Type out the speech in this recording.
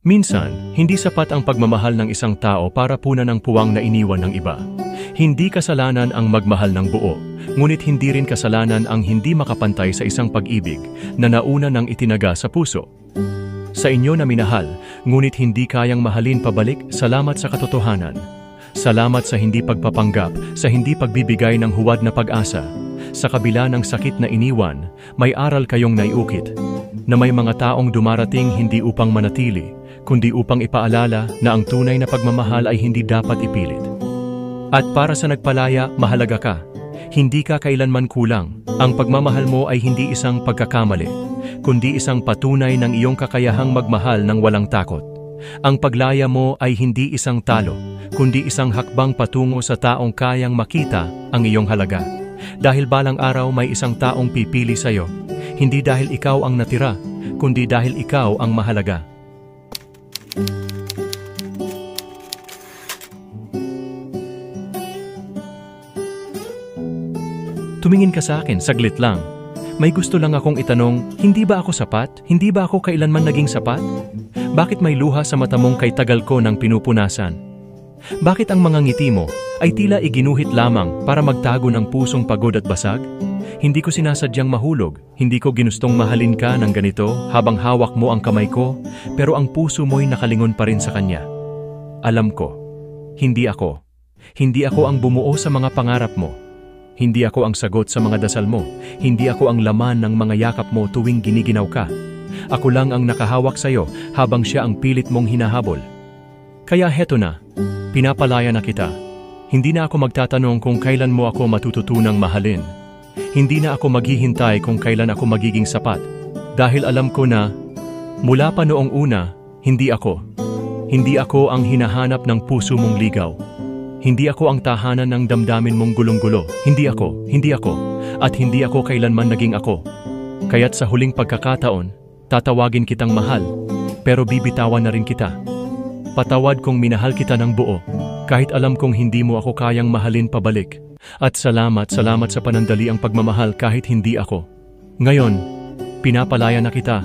Minsan, hindi sapat ang pagmamahal ng isang tao para punan ang puwang na iniwan ng iba. Hindi kasalanan ang magmahal ng buo, ngunit hindi rin kasalanan ang hindi makapantay sa isang pag-ibig na nauna ng itinaga sa puso. Sa inyo na minahal, ngunit hindi kayang mahalin pabalik, salamat sa katotohanan. Salamat sa hindi pagpapanggap, sa hindi pagbibigay ng huwad na pag-asa. Sa kabila ng sakit na iniwan, may aral kayong naiukit, na may mga taong dumarating hindi upang manatili, kundi upang ipaalala na ang tunay na pagmamahal ay hindi dapat ipilit. At para sa nagpalaya, mahalaga ka. Hindi ka kailanman kulang. Ang pagmamahal mo ay hindi isang pagkakamali, kundi isang patunay ng iyong kakayahang magmahal ng walang takot. Ang paglaya mo ay hindi isang talo, kundi isang hakbang patungo sa taong kayang makita ang iyong halaga. Dahil balang araw may isang taong pipili sa'yo, hindi dahil ikaw ang natira, kundi dahil ikaw ang mahalaga. Tumingin ka sa akin, saglit lang. May gusto lang akong itanong, hindi ba ako sapat? Hindi ba ako kailanman naging sapat? Bakit may luha sa mata mong kay tagal ko ng pinupunasan? Bakit ang mga ngiti mo ay tila iginuhit lamang para magtago ng pusong pagod at basag? Hindi ko sinasadyang mahulog, hindi ko ginustong mahalin ka ng ganito habang hawak mo ang kamay ko, pero ang puso mo'y nakalingon pa rin sa kanya. Alam ko, hindi ako. Hindi ako ang bumuo sa mga pangarap mo. Hindi ako ang sagot sa mga dasal mo. Hindi ako ang laman ng mga yakap mo tuwing giniginaw ka. Ako lang ang nakahawak sa'yo habang siya ang pilit mong hinahabol. Kaya heto na, pinapalaya na kita. Hindi na ako magtatanong kung kailan mo ako matututunang mahalin. Hindi na ako maghihintay kung kailan ako magiging sapat. Dahil alam ko na, mula pa noong una, hindi ako. Hindi ako ang hinahanap ng puso mong ligaw. Hindi ako ang tahanan ng damdamin mong gulong-gulo. Hindi ako. At hindi ako kailanman naging ako. Kaya't sa huling pagkakataon, tatawagin kitang mahal, pero bibitawan na rin kita. Patawad kung minahal kita ng buo, kahit alam kong hindi mo ako kayang mahalin pabalik. At salamat sa panandali ang pagmamahal kahit hindi ako. Ngayon, pinapalaya na kita.